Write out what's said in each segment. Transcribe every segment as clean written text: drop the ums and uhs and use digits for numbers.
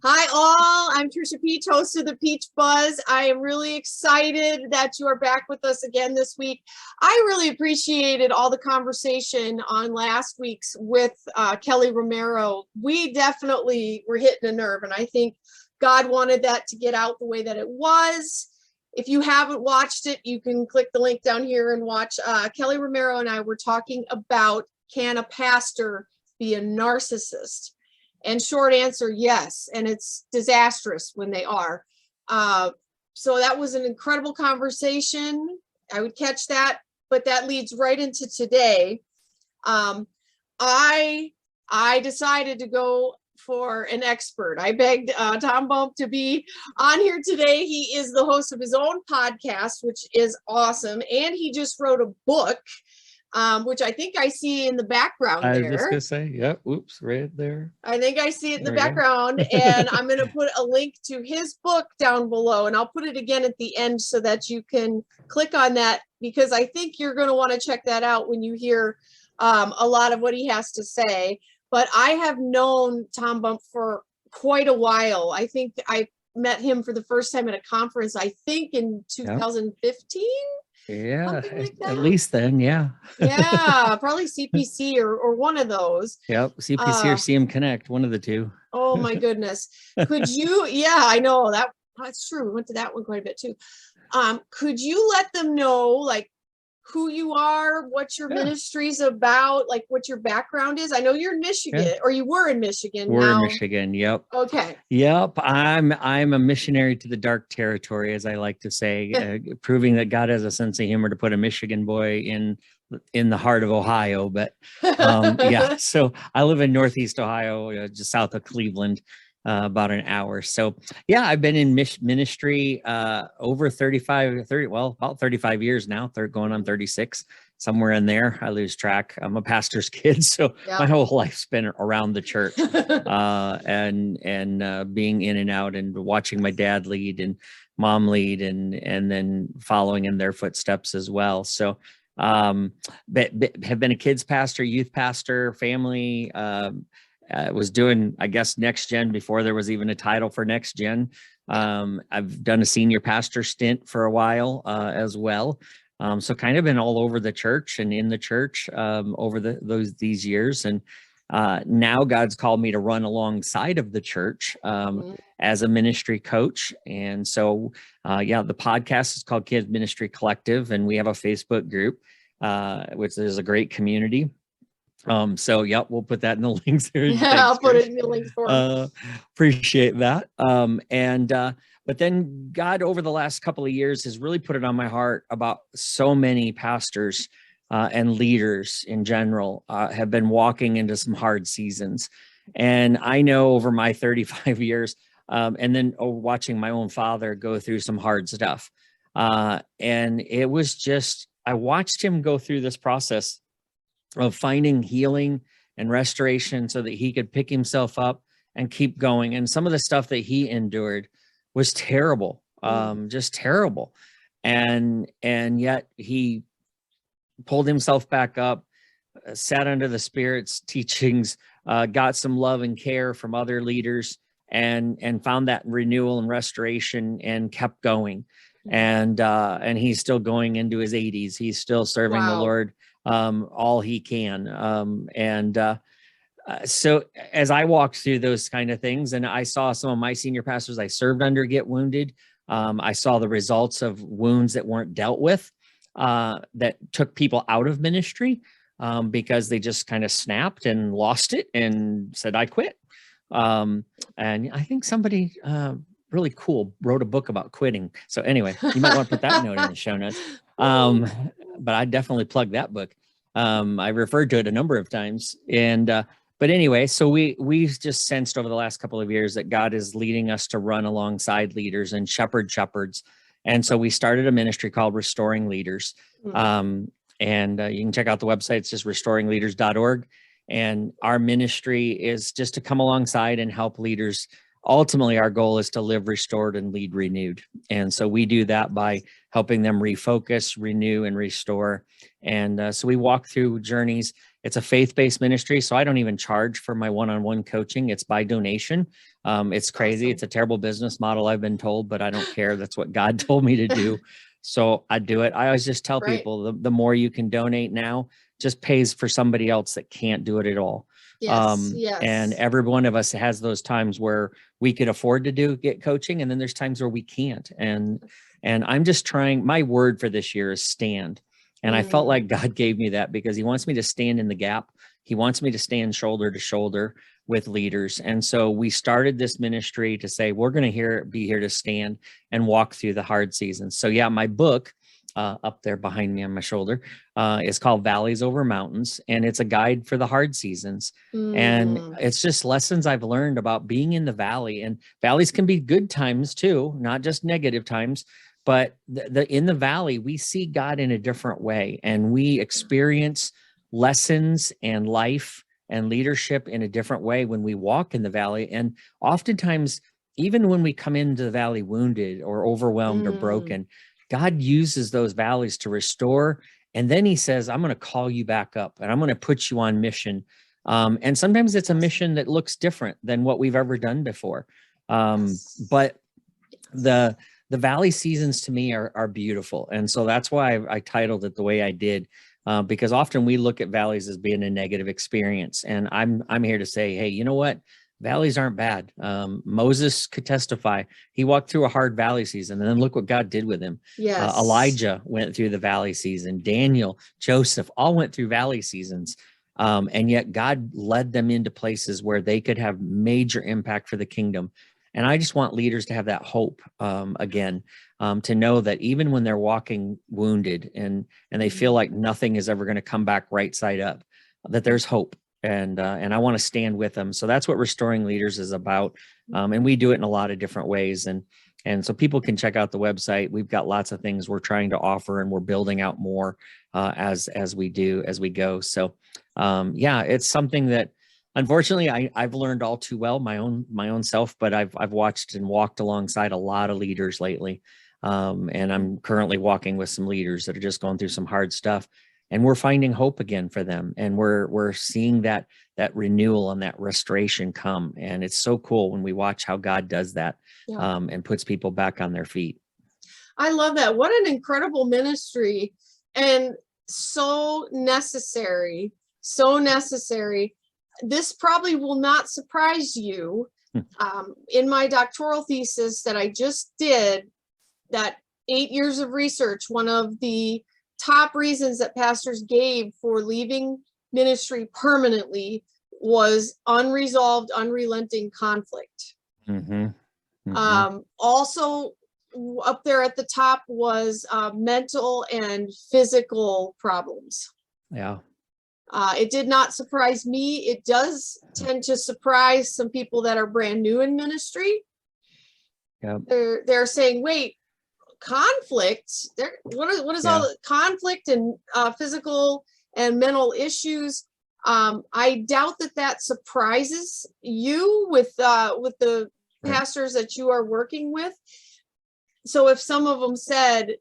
Hi all, I'm Trisha Peach, host of the Peach Buzz. I am really excited that you are back with us again this week. I really appreciated all the conversation on last week's with Kelly Romero. We definitely were hitting a nerve, and I think God wanted that to get out the way that it was. If you haven't watched it, you can click the link down here and watch. Kelly Romero and I were talking about, can a pastor be a narcissist? And short answer, yes. And it's disastrous when they are. So that was an incredible conversation. I would catch that, but that leads right into today. I decided to go for an expert. I begged Tom Bump to be on here today. He is the host of his own podcast, which is awesome. And he just wrote a book, which I think I see in the background there. I was just going to say, yep, oops, right there. I think I see it in the background, and I'm going to put a link to his book down below, and I'll put it again at the end so that you can click on that, because I think you're going to want to check that out when you hear a lot of what he has to say. But I have known Tom Bump for quite a while. I think I met him for the first time at a conference, I think in 2015. Yeah, like at least then, yeah. Yeah, probably CPC or one of those. Yep, CPC or CM Connect, one of the two. Oh my goodness. Could you, I know that's true. We went to that one quite a bit too. Could you let them know like who you are, what your ministry's about, like what your background is? I know you're in Michigan, or you were in Michigan. We're in Michigan, yep. Okay. Yep, I'm a missionary to the dark territory, as I like to say, proving that God has a sense of humor to put a Michigan boy in the heart of Ohio. But yeah, so I live in Northeast Ohio, just south of Cleveland. About an hour. So yeah, I've been in ministry over about 35 years now, going on 36, somewhere in there. I lose track. I'm a pastor's kid, so my whole life's been around the church, and being in and out and watching my dad lead and mom lead and then following in their footsteps as well. So but have been a kids pastor, youth pastor, family, was doing, I guess, Next Gen before there was even a title for Next Gen. I've done a senior pastor stint for a while as well. So kind of been all over the church and in the church over these years. And now God's called me to run alongside of the church as a ministry coach. And so, the podcast is called Kids Ministry Collective, and we have a Facebook group, which is a great community. So we'll put that in the links there. Yeah, I'll put it in the links for you. Appreciate that. But then God over the last couple of years has really put it on my heart about so many pastors and leaders in general have been walking into some hard seasons. And I know over my 35 years, and then watching my own father go through some hard stuff. And it was just, I watched him go through this process of finding healing and restoration so that he could pick himself up and keep going. And some of the stuff that he endured was terrible, just terrible. And yet he pulled himself back up, sat under the Spirit's teachings, got some love and care from other leaders, and found that renewal and restoration and kept going. And he's still going into his 80s. He's still serving the Lord all he can. So as I walked through those kind of things, and I saw some of my senior pastors I served under get wounded, I saw the results of wounds that weren't dealt with, that took people out of ministry because they just kind of snapped and lost it and said, I quit. And I think somebody really cool wrote a book about quitting. So anyway, you might want to put that note in the show notes. But I definitely plugged that book. I referred to it a number of times. But anyway, so we've just sensed over the last couple of years that God is leading us to run alongside leaders and shepherds. And so we started a ministry called Restoring Leaders. And you can check out the website. It's just restoringleaders.org. And our ministry is just to come alongside and help leaders. Ultimately, our goal is to live restored and lead renewed. And so we do that by helping them refocus, renew, and restore. And so we walk through journeys it's a faith-based ministry. So I don't even charge for my one-on-one coaching. It's by donation. It's crazy. Awesome. It's a terrible business model, I've been told, but I don't care. That's what God told me to do. So I do it. I always just tell Right. people the more you can donate now just pays for somebody else that can't do it at all. Yes, yes. And every one of us has those times where we could afford to get coaching. And then there's times where we can't. And I'm just trying, my word for this year is stand. And I felt like God gave me that because he wants me to stand in the gap. He wants me to stand shoulder to shoulder with leaders. And so we started this ministry to say, we're going to be here to stand and walk through the hard seasons. So yeah, my book up there behind me on my shoulder is called Valleys Over Mountains. And it's a guide for the hard seasons. And it's just lessons I've learned about being in the valley, and valleys can be good times too, not just negative times. But in the valley, we see God in a different way, and we experience lessons and life and leadership in a different way when we walk in the valley. And oftentimes, even when we come into the valley wounded or overwhelmed or broken, God uses those valleys to restore. And then he says, I'm going to call you back up and I'm going to put you on mission. And sometimes it's a mission that looks different than what we've ever done before. But the valley seasons to me are beautiful. And so that's why I titled it the way I did, because often we look at valleys as being a negative experience. And I'm here to say, hey, you know what? Valleys aren't bad. Moses could testify. He walked through a hard valley season, and then look what God did with him. Yes. Elijah went through the valley season. Daniel, Joseph, all went through valley seasons. And yet God led them into places where they could have major impact for the kingdom. And I just want leaders to have that hope again, to know that even when they're walking wounded and they feel like nothing is ever going to come back right side up, that there's hope. And I want to stand with them. So that's what Restoring Leaders is about. And we do it in a lot of different ways. And so people can check out the website. We've got lots of things we're trying to offer, and we're building out more as we go. So yeah, it's something that unfortunately I've learned all too well my own self, but I've watched and walked alongside a lot of leaders lately. And I'm currently walking with some leaders that are just going through some hard stuff. And we're finding hope again for them. And we're seeing that renewal and that restoration come. And it's so cool when we watch how God does that, and puts people back on their feet. I love that. What an incredible ministry, and so necessary, so necessary. This probably will not surprise you. In my doctoral thesis that I just did, that 8 years of research, one of the top reasons that pastors gave for leaving ministry permanently was unresolved, unrelenting conflict. Also up there at the top was mental and physical problems. Yeah. It did not surprise me. It does tend to surprise some people that are brand new in ministry. Yep. They're saying, wait, conflict, what is all the conflict and physical and mental issues? I doubt that surprises you with the pastors that you are working with. So if some of them said,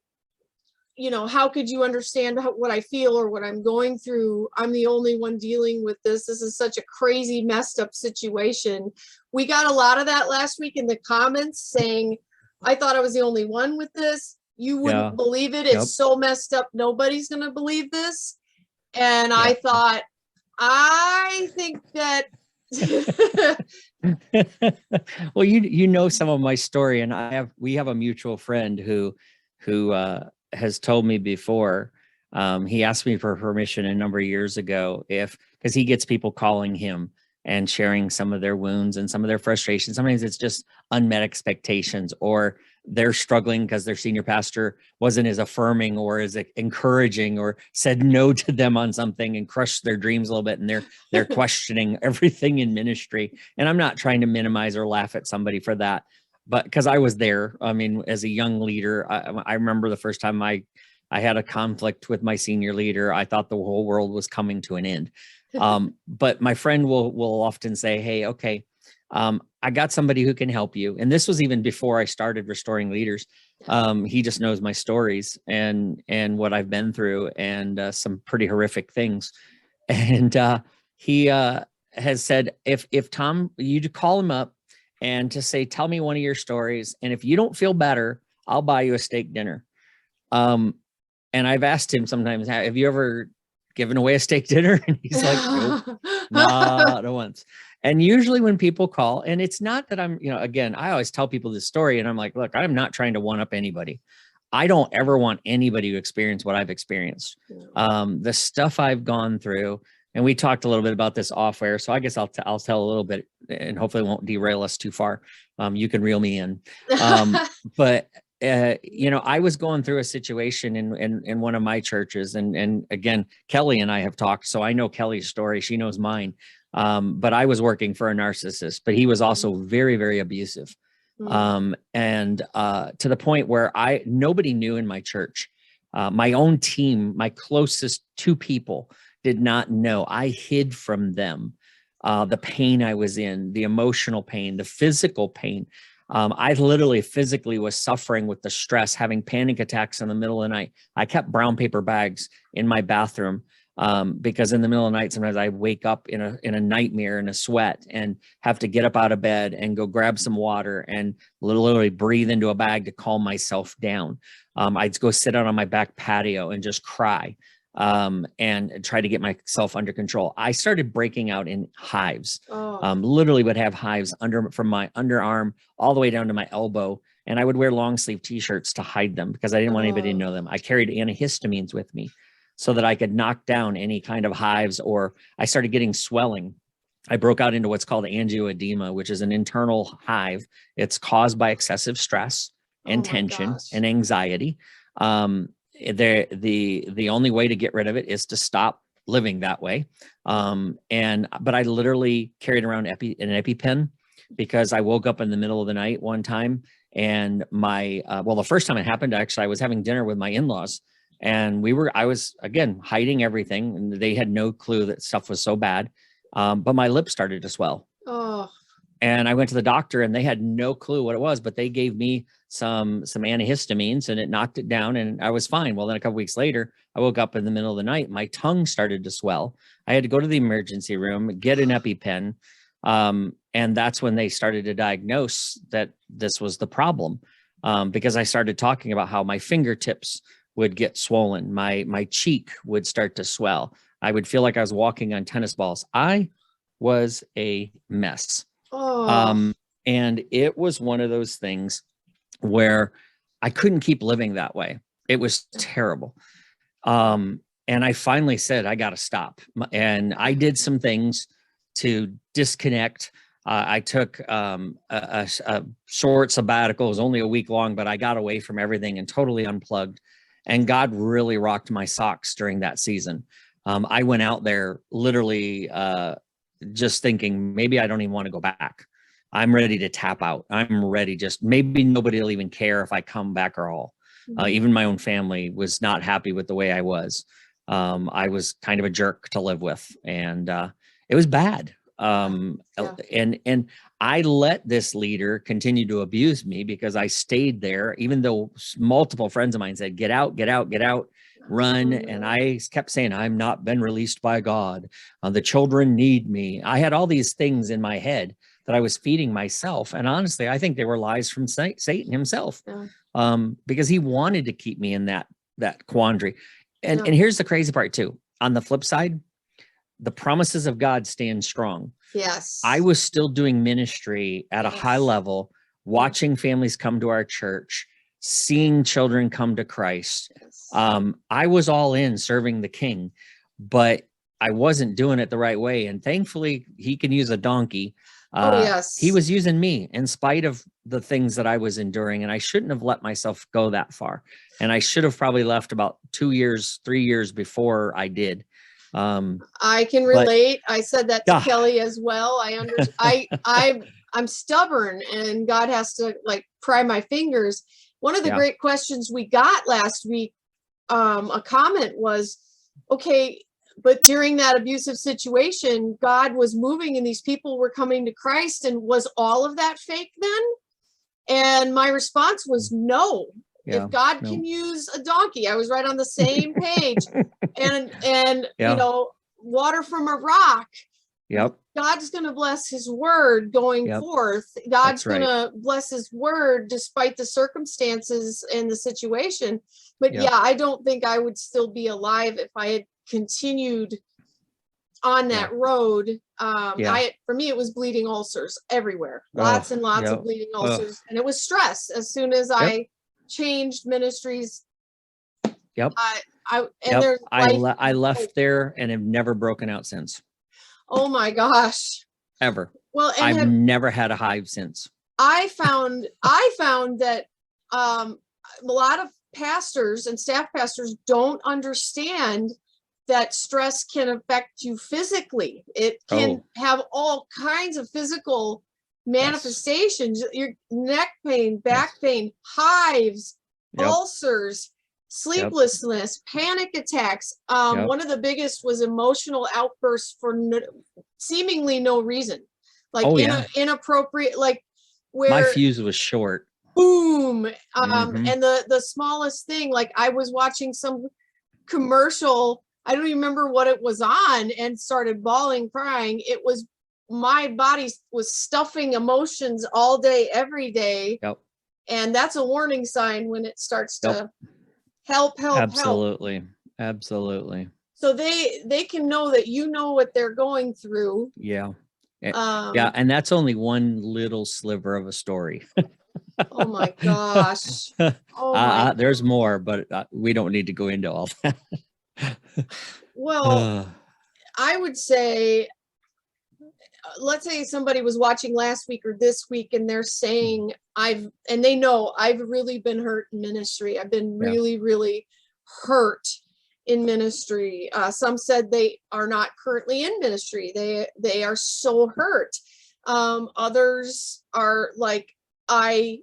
you know, how could you understand what I feel or what I'm going through? I'm the only one dealing with this. This is such a crazy, messed up situation. We got a lot of that last week in the comments saying, I thought I was the only one with this. You wouldn't believe it. It's so messed up. Nobody's going to believe this. And I thought, I think that. Well, you know some of my story, and we have a mutual friend who has told me before. He asked me for permission a number of years ago because he gets people calling him and sharing some of their wounds and some of their frustrations. Sometimes it's just unmet expectations, or they're struggling because their senior pastor wasn't as affirming or as encouraging, or said no to them on something and crushed their dreams a little bit. And they're questioning everything in ministry. And I'm not trying to minimize or laugh at somebody for that, but because I was there. I mean, as a young leader, I remember the first time I had a conflict with my senior leader. I thought the whole world was coming to an end. But my friend will often say, hey, okay, I got somebody who can help you. And this was even before I started Restoring Leaders. He just knows my stories and what I've been through, and some pretty horrific things. And he has said, if Tom, you call him up and to say, tell me one of your stories. And if you don't feel better, I'll buy you a steak dinner. And I've asked him sometimes, have you ever given away a steak dinner? And he's like, nope, not once. And usually when people call, and it's not that I'm, again, I always tell people this story and I'm like, look, I'm not trying to one up anybody. I don't ever want anybody to experience what I've experienced. The stuff I've gone through, and we talked a little bit about this off air. So I guess I'll tell a little bit, and hopefully it won't derail us too far. You can reel me in. But I was going through a situation in one of my churches, and again, Kelly and I have talked, so I know Kelly's story. She knows mine. But I was working for a narcissist, but he was also very, very abusive. And to the point where nobody knew in my church, my own team, my closest two people did not know. I hid from them the pain I was in, the emotional pain, the physical pain. I literally physically was suffering with the stress, having panic attacks in the middle of the night. I kept brown paper bags in my bathroom because in the middle of the night, sometimes I wake up in a nightmare, in a sweat, and have to get up out of bed and go grab some water and literally breathe into a bag to calm myself down. I'd go sit out on my back patio and just cry and try to get myself under control. I started breaking out in hives. Literally would have hives from my underarm all the way down to my elbow. And I would wear long sleeve t-shirts to hide them because I didn't want anybody to know them. I carried antihistamines with me so that I could knock down any kind of hives, or I started getting swelling. I broke out into what's called angioedema, which is an internal hive. It's caused by excessive stress and tension and anxiety. The only way to get rid of it is to stop living that way. But I literally carried around an EpiPen because I woke up in the middle of the night one time, and the first time it happened, actually, I was having dinner with my in-laws, and I was again hiding everything, and they had no clue that stuff was so bad. But my lips started to swell. And I went to the doctor, and they had no clue what it was, but they gave me some antihistamines, and it knocked it down, and I was fine. Well, then a couple weeks later, I woke up in the middle of the night. My tongue started to swell. I had to go to the emergency room, get an EpiPen. And that's when they started to diagnose that this was the problem. Because I started talking about how my fingertips would get swollen. My cheek would start to swell. I would feel like I was walking on tennis balls. I was a mess. And it was one of those things where I couldn't keep living that way. It was terrible. And I finally said, I got to stop. And I did some things to disconnect. I took a short sabbatical. It was only a week long, but I got away from everything and totally unplugged. And God really rocked my socks during that season. I went out there literally just thinking, maybe I don't even want to go back. I'm ready to tap out. I'm ready. Just maybe nobody will even care if I come back or all. Even my own family was not happy with the way I was. I was kind of a jerk to live with, and it was bad. And I let this leader continue to abuse me because I stayed there, even though multiple friends of mine said, get out, get out, get out, run. And I kept saying, I'm not been released by God. The children need me. I had all these things in my head that I was feeding myself. And honestly, I think they were lies from Satan himself, because he wanted to keep me in that quandary. And here's the crazy part too. On the flip side, the promises of God stand strong. Yes. I was still doing ministry at a high level, watching families come to our church, seeing children come to Christ. I was all in serving the King, but I wasn't doing it the right way. And thankfully, he can use a donkey. He was using me in spite of the things that I was enduring, and I shouldn't have let myself go that far. And I should have probably left about 2 years, 3 years before I did. I can relate. I said that to Kelly as well. I'm stubborn, and God has to like pry my fingers. One of the great questions we got last week, a comment was, okay, but during that abusive situation, God was moving and these people were coming to Christ, and was all of that fake then? And my response was no. If God can use a donkey, I was right on the same page. And you know, water from a rock. Yep. God's going to bless his word going forth. God's going to bless his word despite the circumstances and the situation. But yeah, I don't think I would still be alive if I had continued on that road. For me, it was bleeding ulcers everywhere, lots and lots of bleeding ulcers. And it was stress. As soon as I changed ministries, I left there and have never broken out since. Oh my gosh. Ever. Well, and I've never had a hive since. I found that a lot of pastors and staff pastors don't understand that stress can affect you physically. It can have all kinds of physical manifestations, your neck pain, back pain, hives, ulcers, sleeplessness, panic attacks. One of the biggest was emotional outbursts for seemingly no reason, like inappropriate, like where my fuse was short. Boom. And the smallest thing, like I was watching some commercial, I don't even remember what it was on, and started bawling, crying. It was, my body was stuffing emotions all day, every day. And that's a warning sign when it starts to help. Absolutely. So they can know that you know what they're going through. And that's only one little sliver of a story. Oh my gosh. There's more, but we don't need to go into all that. Well, I would say, let's say somebody was watching last week or this week and they're saying, they know I've really been hurt in ministry. I've been really, really hurt in ministry. Some said they are not currently in ministry. They are so hurt. Others are like, I'm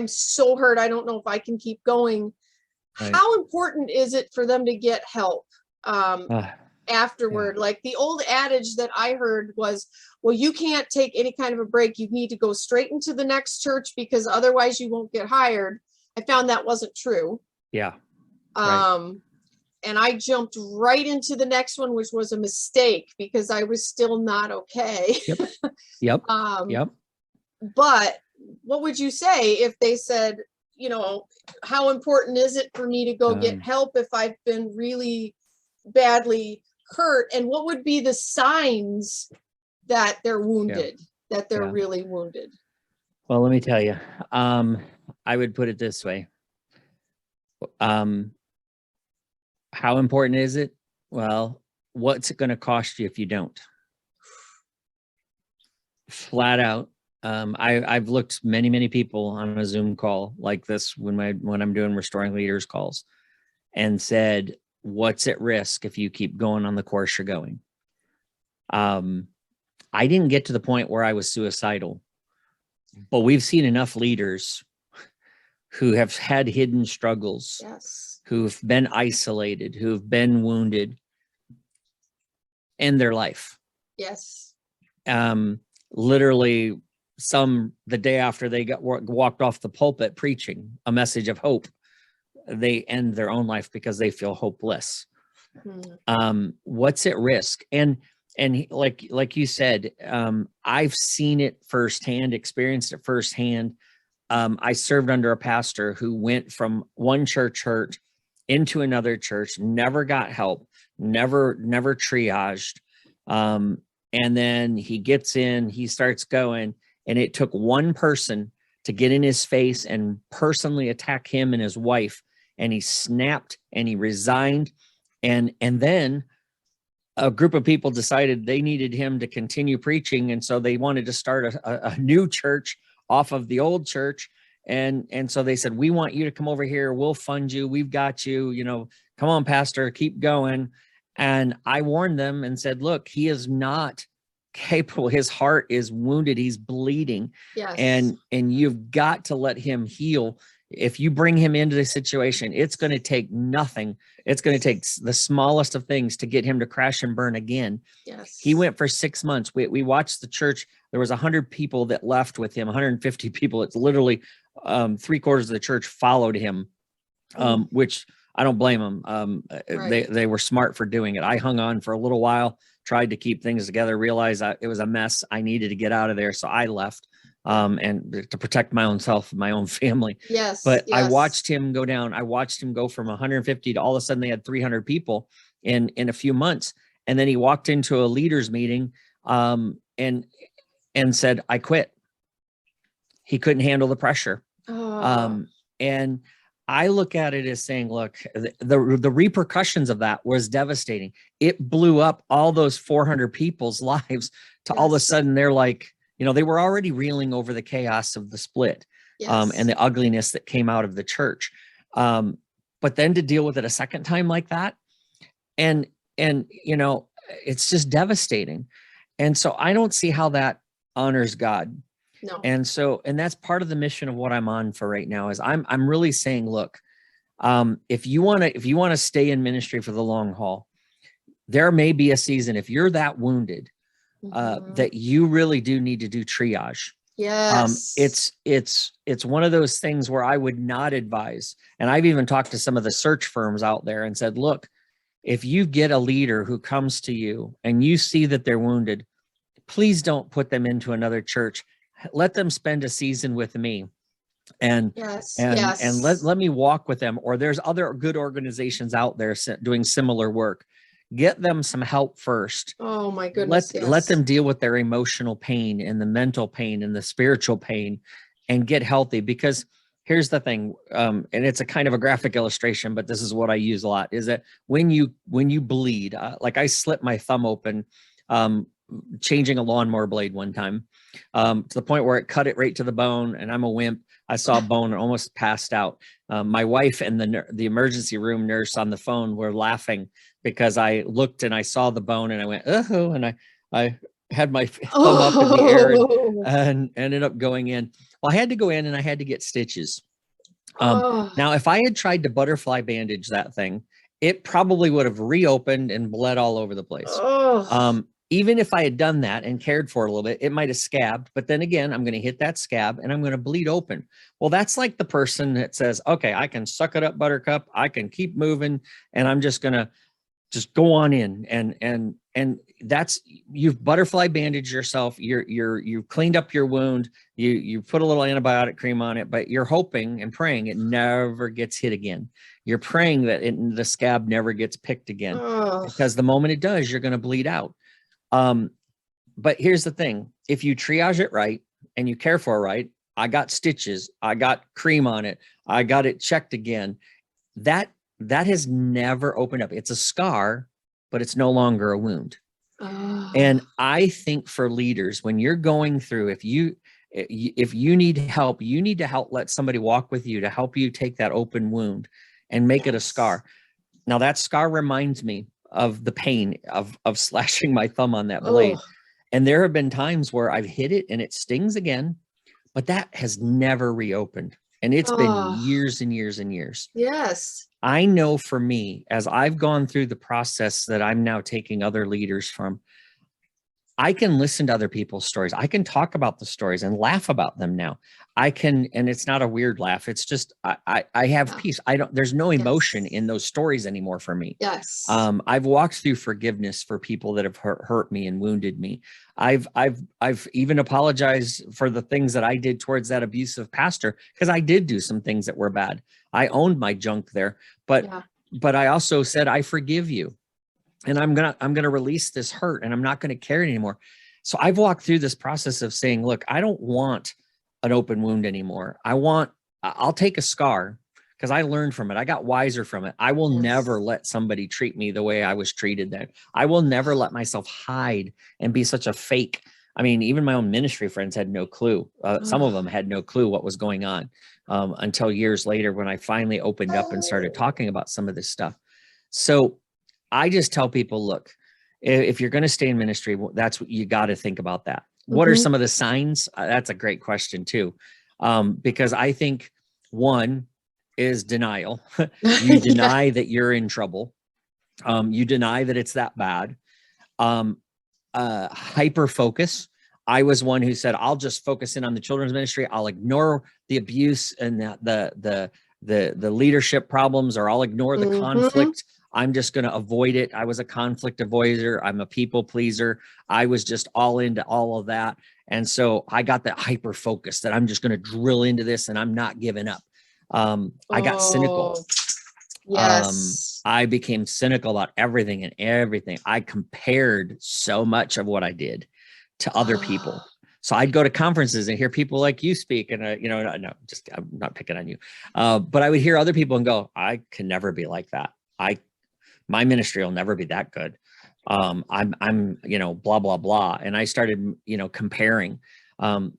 so hurt. I don't know if I can keep going. How important is it for them to get help afterward? Like the old adage that I heard was, well, you can't take any kind of a break. You need to go straight into the next church because otherwise you won't get hired. I found that wasn't true. And I jumped right into the next one, which was a mistake because I was still not okay. But what would you say if they said, you know, how important is it for me to go get help if I've been really badly hurt? And what would be the signs that they're wounded, that they're really wounded? Well, let me tell you, I would put it this way. How important is it? Well, what's it going to cost you if you don't? Flat out. I've looked many people on a Zoom call like this when I'm doing restoring leaders calls, and said, what's at risk if you keep going on the course you're going? I didn't get to the point where I was suicidal, but we've seen enough leaders who have had hidden struggles, who've been isolated, who've been wounded in their life. Literally, some the day after they got walked off the pulpit preaching a message of hope, they end their own life because they feel hopeless. What's at risk? And like you said, I've seen it firsthand, experienced it firsthand. I served under a pastor who went from one church hurt into another church, never got help, never triaged. And then he gets in, he starts going, and it took one person to get in his face and personally attack him and his wife. And he snapped and he resigned. And then a group of people decided they needed him to continue preaching. And so they wanted to start a new church off of the old church. And so they said, we want you to come over here. We'll fund you. We've got you, you know, come on, pastor, keep going. And I warned them and said, look, he is not capable. His heart is wounded. He's bleeding. And you've got to let him heal. If you bring him into the situation, it's going to take nothing. It's going to take the smallest of things to get him to crash and burn again. He went for 6 months. We watched the church. There was 100 people that left with him, 150 people. It's literally 3/4 of the church followed him, which I don't blame them. They were smart for doing it. I hung on for a little while, tried to keep things together, realized it was a mess. I needed to get out of there. So I left, and to protect my own self, my own family. Yes. But yes. I watched him go down. I watched him go from 150 to all of a sudden they had 300 people in a few months. And then he walked into a leaders meeting, and said, I quit. He couldn't handle the pressure. And I look at it as saying, look, the repercussions of that was devastating. It blew up all those 400 people's lives to all of a sudden they're like, they were already reeling over the chaos of the split, and the ugliness that came out of the church. But then to deal with it a second time like that, and it's just devastating. And so I don't see how that honors God. No. And that's part of the mission of what I'm on for right now is I'm really saying, look, if you want to stay in ministry for the long haul, there may be a season if you're that wounded, that you really do need to do triage. Yes. It's one of those things where I would not advise. And I've even talked to some of the search firms out there and said, look, if you get a leader who comes to you and you see that they're wounded, please don't put them into another church. Let them spend a season with me, and let me walk with them. Or there's other good organizations out there doing similar work. Get them some help first. Oh my goodness. Let them deal with their emotional pain and the mental pain and the spiritual pain and get healthy. Because here's the thing, and it's a kind of a graphic illustration, but this is what I use a lot, is that when you bleed, like I slipped my thumb open, changing a lawnmower blade one time, to the point where it cut it right to the bone, and I'm a wimp. I saw a bone and almost passed out. My wife and the emergency room nurse on the phone were laughing because I looked and I saw the bone and I went, oh, and I had my thumb up in the air and ended up going in. Well, I had to go in and I had to get stitches. Now, if I had tried to butterfly bandage that thing, it probably would have reopened and bled all over the place. Even if I had done that and cared for it a little bit, it might have scabbed. But then again, I'm going to hit that scab and I'm going to bleed open. Well, that's like the person that says, okay, I can suck it up, buttercup. I can keep moving and I'm just going to go on in. And that's, you've butterfly bandaged yourself. You've cleaned up your wound. You put a little antibiotic cream on it, but you're hoping and praying it never gets hit again. You're praying that the scab never gets picked again, because the moment it does, you're going to bleed out. But here's the thing. If you triage it right and you care for it right, I got stitches, I got cream on it, I got it checked again. That has never opened up. It's a scar, but it's no longer a wound. And I think for leaders, when you're going through, if you need help, you need to let somebody walk with you to help you take that open wound and make it a scar. Now that scar reminds me of the pain of slashing my thumb on that blade. And there have been times where I've hit it and it stings again, but that has never reopened. And it's been years and years and years. Yes. I know for me, as I've gone through the process that I'm now taking other leaders from, I can listen to other people's stories. I can talk about the stories and laugh about them now. I can, and it's not a weird laugh. It's just, I have peace. there's no emotion in those stories anymore for me. Yes. I've walked through forgiveness for people that have hurt me and wounded me. I've even apologized for the things that I did towards that abusive pastor, because I did do some things that were bad. I owned my junk there, but I also said, I forgive you. And I'm gonna release this hurt and I'm not gonna carry it anymore. So I've walked through this process of saying, look, I don't want an open wound anymore. I'll take a scar because I learned from it. I got wiser from it. I will never let somebody treat me the way I was treated then. I will never let myself hide and be such a fake. I mean, even my own ministry friends had no clue. Some of them had no clue what was going on until years later when I finally opened up and started talking about some of this stuff. So I just tell people, look, if you're going to stay in ministry, that's what you got to think about that. What are some of the signs? That's a great question too. Because I think one is denial. You deny that you're in trouble. You deny that it's that bad. Hyper focus. I was one who said, I'll just focus in on the children's ministry. I'll ignore the abuse and the the leadership problems, or I'll ignore the conflict. I'm just going to avoid it. I was a conflict avoider. I'm a people pleaser. I was just all into all of that. And so I got that hyper focus that I'm just going to drill into this and I'm not giving up. I got cynical. Yes. I became cynical about everything and everything. I compared so much of what I did to other people. So I'd go to conferences and hear people like you speak, and no, just I'm not picking on you, but I would hear other people and go, I can never be like that. My ministry will never be that good. I'm blah blah blah, and I started comparing.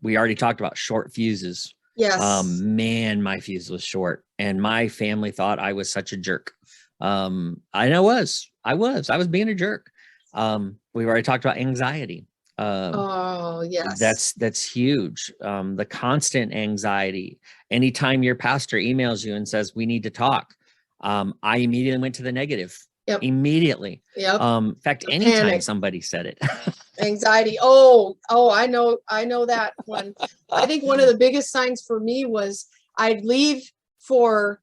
We already talked about short fuses. Yes. Man, my fuse was short, and my family thought I was such a jerk. I was being a jerk. We've already talked about anxiety. Oh, yes. That's huge. The constant anxiety. Anytime your pastor emails you and says, we need to talk, I immediately went to the negative. Yep. Immediately. Yep. In fact, anytime Panic. somebody said it. Anxiety. Oh, I know that one. I think one of the biggest signs for me was I'd leave for,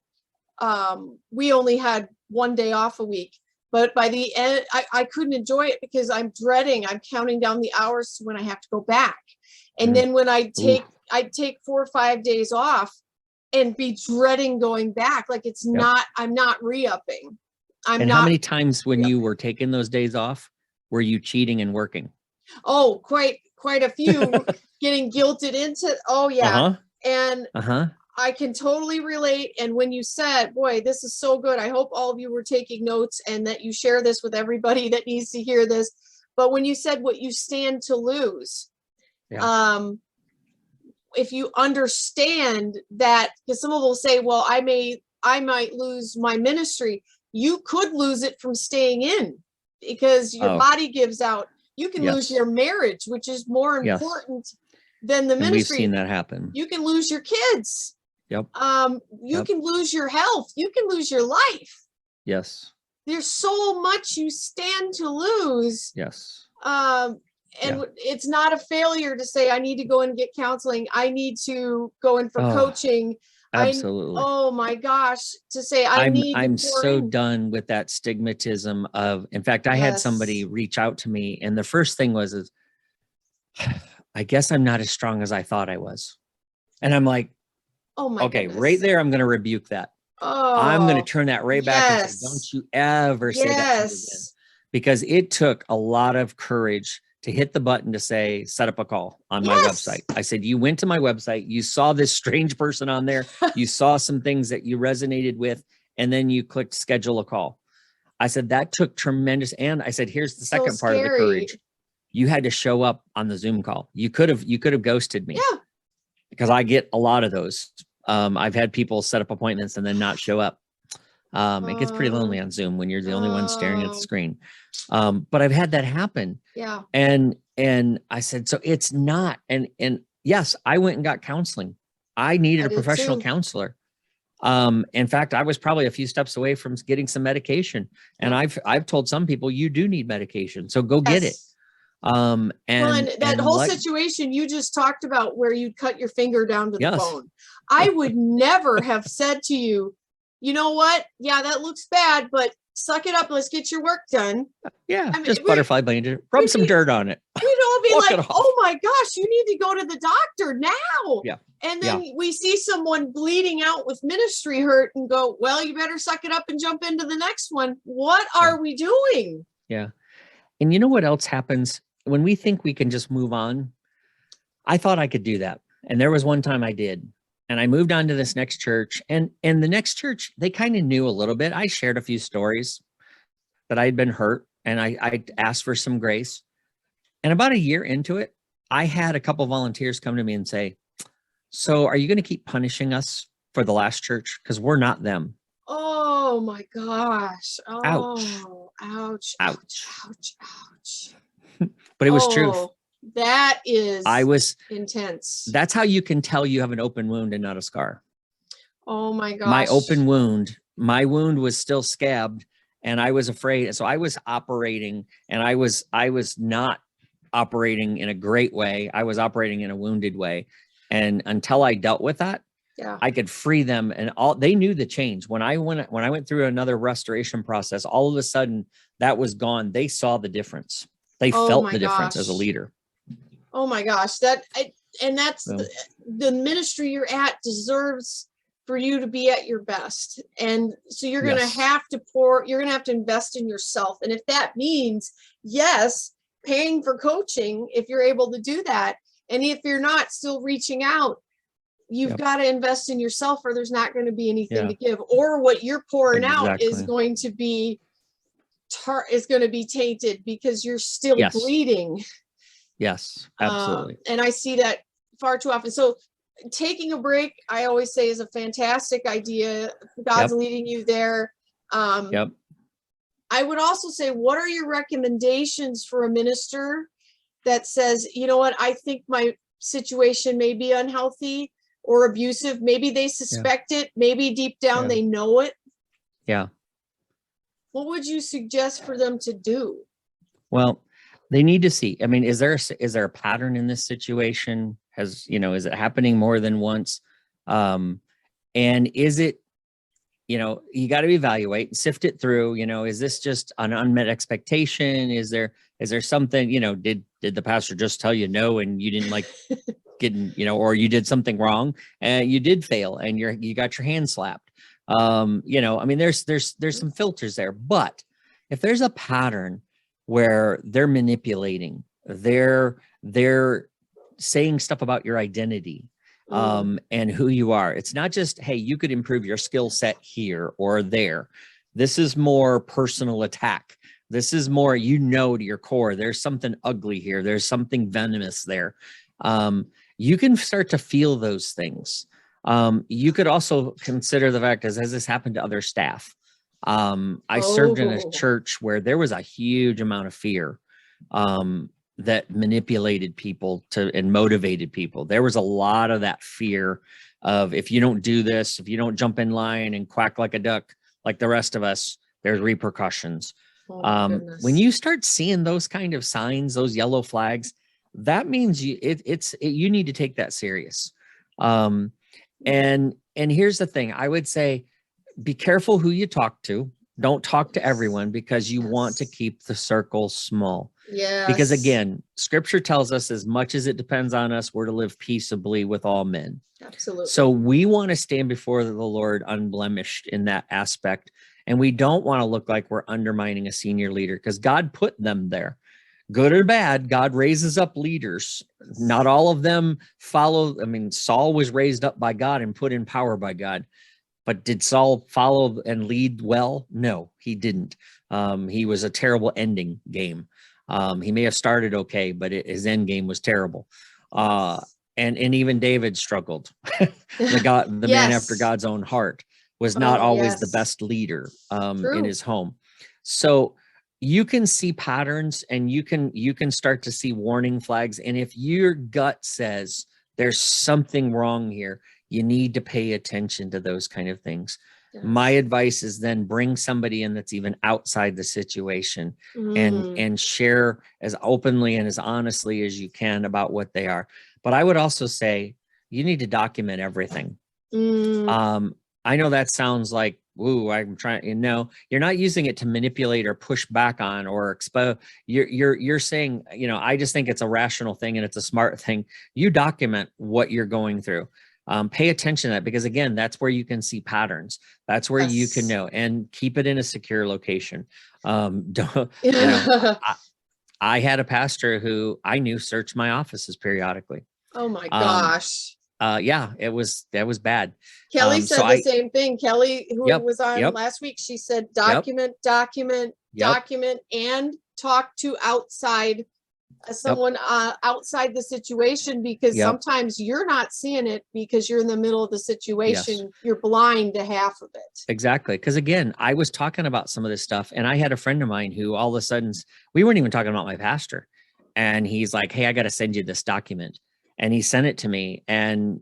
we only had one day off a week, but by the end, I couldn't enjoy it because I'm counting down the hours to when I have to go back. And then when I'd take 4 or 5 days off and be dreading going back. Like I'm not re-upping. How many times when you were taking those days off, were you cheating and working? Oh, quite a few. Getting guilted into. Oh yeah. And I can totally relate. And when you said, boy, this is so good, I hope all of you were taking notes and that you share this with everybody that needs to hear this. But when you said what you stand to lose, if you understand that, because some will say, well, I might lose my ministry. You could lose it from staying in because your body gives out. You can lose your marriage, which is more important than the ministry. And we've seen that happen. You can lose your kids. Yep. You can lose your health. You can lose your life. Yes. There's so much you stand to lose. Yes. It's not a failure to say, I need to go and get counseling. I need to go in for coaching. Absolutely. Oh my gosh, to say I'm so done with that stigmatism of, in fact, I had somebody reach out to me and the first thing was, I guess I'm not as strong as I thought I was. And I'm like, oh my goodness. Right there, I'm going to rebuke that. I'm going to turn that right back and say, don't you ever say that to me again. Because it took a lot of courage to hit the button to say, set up a call on my website. I said, you went to my website, you saw this strange person on there, you saw some things that you resonated with, and then you clicked schedule a call. I said, that took tremendous. And I said, here's the second part of the courage. You had to show up on the Zoom call. You could have ghosted me. Yeah. Because I get a lot of those. I've had people set up appointments and then not show up. It gets pretty lonely on Zoom when you're the only one staring at the screen. But I've had that happen. Yeah. And I said, so it's not, and yes, I went and got counseling. I needed a professional counselor. In fact, I was probably a few steps away from getting some medication. And I've told some people, you do need medication, so go get it. And that whole situation you just talked about where you cut your finger down to the bone. I would never have said to you, you know what? Yeah, that looks bad, but suck it up. Let's get your work done. Yeah, just butterfly bandage. Rub some dirt on it. We'd all be like, oh my gosh, you need to go to the doctor now. Yeah. And then we see someone bleeding out with ministry hurt and go, well, you better suck it up and jump into the next one. What are we doing? Yeah. And you know what else happens? When we think we can just move on, I thought I could do that. And there was one time I did. And I moved on to this next church. And the next church, they kind of knew a little bit. I shared a few stories that I had been hurt. And I asked for some grace. And about a year into it, I had a couple of volunteers come to me and say, so are you going to keep punishing us for the last church? Because we're not them. Oh my gosh. Oh, ouch. Ouch. Ouch. Ouch. But it was truth. That is intense. That's how you can tell you have an open wound and not a scar. Oh my gosh. My wound was still scabbed and I was afraid. So I was operating and I was not operating in a great way. I was operating in a wounded way. And until I dealt with that, Yeah. I could free them, and all they knew the change. When I went through another restoration process, all of a sudden that was gone. They saw the difference. They Oh felt my the difference as a gosh. leader. Oh my gosh. And that's So, the ministry you're at deserves for you to be at your best. And so you're going to yes. have to you're going to have to invest in yourself. And if that means, yes, paying for coaching, if you're able to do that. And if you're not, still reaching out, you've Yep. got to invest in yourself, or there's not going to be anything Yeah. to give, or what you're pouring out is Exactly. going to be tainted because you're still Yes. bleeding. Yes, absolutely. And I see that far too often. So taking a break, I always say, is a fantastic idea. God's Yep. leading you there. Yep. I would also say, what are your recommendations for a minister that says, you know what, I think my situation may be unhealthy or abusive. Maybe they suspect it. Maybe deep down Yeah. they know it. Yeah. What would you suggest for them to do? Well, they need to see. I mean, is there a pattern in this situation? Is it happening more than once? And is it, you got to evaluate and sift it through. Is this just an unmet expectation? Is there something, did the pastor just tell you no and you didn't like getting, or you did something wrong and you did fail and you got your hand slapped? I mean, there's some filters there, but if there's a pattern where they're manipulating, they're saying stuff about your identity, and who you are. It's not just, hey, you could improve your skill set here or there. This is more personal attack. This is more, to your core, there's something ugly here. There's something venomous there. You can start to feel those things. You could also consider the fact, has this happened to other staff? I served in a church where there was a huge amount of fear that manipulated people and motivated people. There was a lot of that fear of, if you don't do this, if you don't jump in line and quack like a duck, like the rest of us, there's repercussions. When you start seeing those kind of signs, those yellow flags, that means you need to take that serious. And here's the thing, I would say, be careful who you talk to. Don't talk to everyone, because you want to keep the circle small. Yeah. Because again, scripture tells us, as much as it depends on us, we're to live peaceably with all men. Absolutely. So we want to stand before the Lord unblemished in that aspect. And we don't want to look like we're undermining a senior leader, because God put them there. Good or bad, God raises up leaders. Not all of them follow. I mean, Saul was raised up by God and put in power by God. But did Saul follow and lead well? No, he didn't. He was a terrible ending game. He may have started okay, but his end game was terrible. And even David struggled. The man after God's own heart was not always the best leader in his home. So you can see patterns, and you can start to see warning flags. And if your gut says there's something wrong here, you need to pay attention to those kind of things. Yes. My advice is then bring somebody in that's even outside the situation and share as openly and as honestly as you can about what they are. But I would also say you need to document everything. I know that sounds like, woo, I'm trying, you're not using it to manipulate or push back on or expose. You're saying, I just think it's a rational thing and it's a smart thing. You document what you're going through. Pay attention to that, because again, that's where you can see patterns. That's where you can know, and keep it in a secure location. Don't, I had a pastor who I knew searched my offices periodically. Oh my gosh. Yeah, that was bad. Kelly said the same thing. Kelly, who was on last week, she said, document, and talk to outside someone outside the situation, because sometimes you're not seeing it because you're in the middle of the situation. Yes. You're blind to half of it. Exactly. Because again, I was talking about some of this stuff, and I had a friend of mine who all of a sudden, we weren't even talking about my pastor, and he's like, hey, I got to send you this document. And he sent it to me, and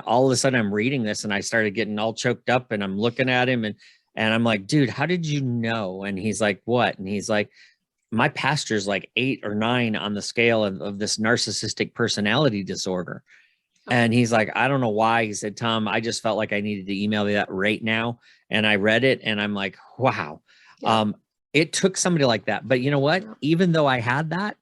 all of a sudden I'm reading this, and I started getting all choked up, and I'm looking at him, and I'm like, dude, how did you know? And he's like, what? And he's like, my pastor's like 8 or 9 on the scale of this narcissistic personality disorder. And he's like, I don't know why. He said, Tom, I just felt like I needed to email you that right now. And I read it and I'm like, wow. Yeah. It took somebody like that. But you know what? Yeah. Even though I had that,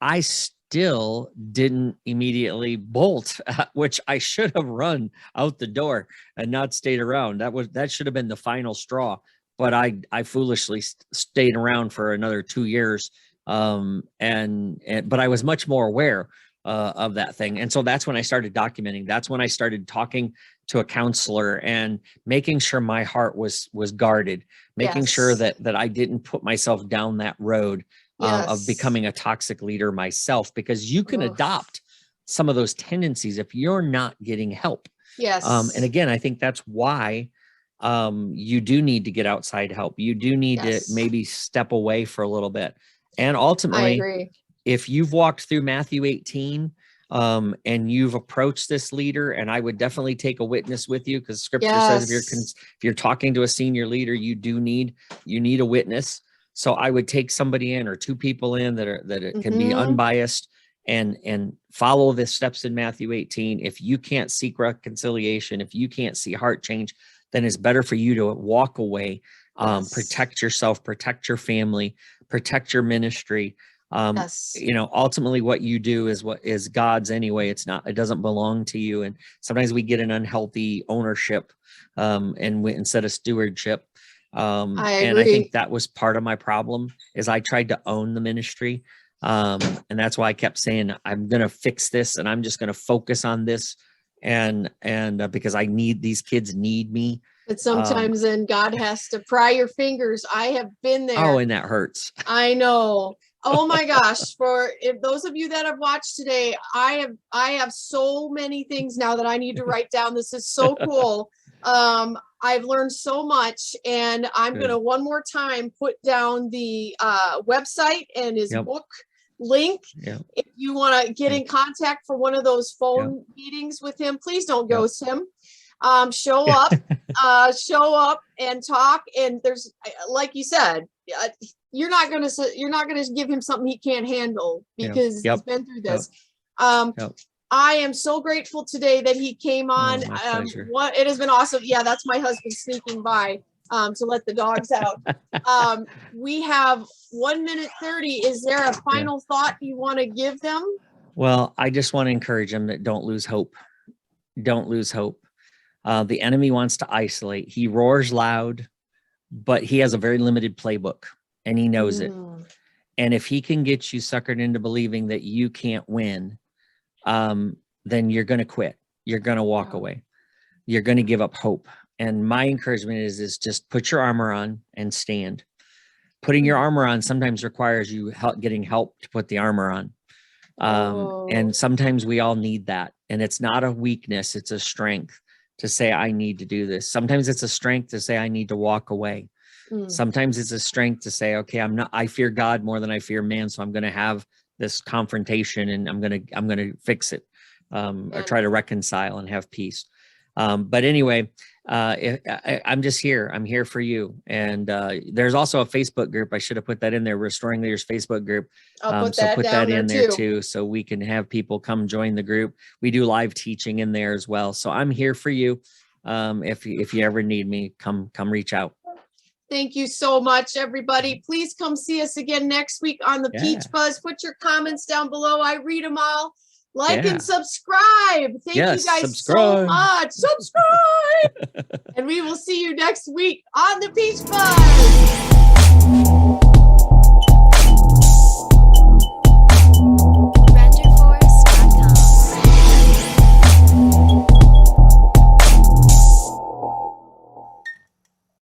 I still didn't immediately bolt, which I should have run out the door and not stayed around. That should have been the final straw. But I foolishly stayed around for another 2 years. But I was much more aware of that thing. And so that's when I started documenting. That's when I started talking to a counselor and making sure my heart was guarded, making sure that I didn't put myself down that road of becoming a toxic leader myself, because you can adopt some of those tendencies if you're not getting help. Yes. And again, I think that's why you do need to get outside help. You do need to maybe step away for a little bit. And ultimately, if you've walked through Matthew 18 and you've approached this leader, and I would definitely take a witness with you, because scripture says if you're talking to a senior leader, you need a witness. So I would take somebody in, or 2 people in that can be unbiased and follow the steps in Matthew 18. If you can't seek reconciliation, if you can't see heart change, then it's better for you to walk away, protect yourself, protect your family, protect your ministry. Ultimately what you do is what is God's anyway. It doesn't belong to you. And sometimes we get an unhealthy ownership instead of stewardship. And I think that was part of my problem, is I tried to own the ministry. And that's why I kept saying, I'm going to fix this and I'm just going to focus on this. And because these kids need me. But sometimes then God has to pry your fingers. I have been there. Oh, and that hurts. I know. Oh my gosh. If those of you that have watched today, I have so many things now that I need to write down. This is so cool. I've learned so much, and I'm going to one more time put down the website and his book link. If you want to get in contact for one of those phone meetings with him, please don't ghost him. Show up and talk. And there's, like you said, you're not going to give him something he can't handle, because he's been through this. I am so grateful today that he came on. It has been awesome. Yeah, that's my husband sneaking by to let the dogs out. We have 1 minute 30. Is there a final thought you want to give them? Well, I just want to encourage them that don't lose hope. Don't lose hope. The enemy wants to isolate. He roars loud, but he has a very limited playbook, and he knows it. And if he can get you suckered into believing that you can't win, then you're going to quit. You're going to walk away. You're going to give up hope. And my encouragement is just put your armor on and stand. Putting your armor on sometimes requires you getting help to put the armor on. And sometimes we all need that. And it's not a weakness. It's a strength to say, I need to do this. Sometimes it's a strength to say, I need to walk away. Sometimes it's a strength to say, okay, I fear God more than I fear man. So I'm going to have this confrontation, and I'm going to fix it, or try to reconcile and have peace. But anyway, I'm just here. I'm here for you. And there's also a Facebook group. I should have put that in there. Restoring Leaders Facebook group. Put that in there too, so we can have people come join the group. We do live teaching in there as well. So I'm here for you. If you ever need me, come reach out. Thank you so much, everybody. Please come see us again next week on the Peach Buzz. Put your comments down below. I read them all. Like and subscribe. Thank you guys so much. Subscribe. And we will see you next week on the Peach Buzz.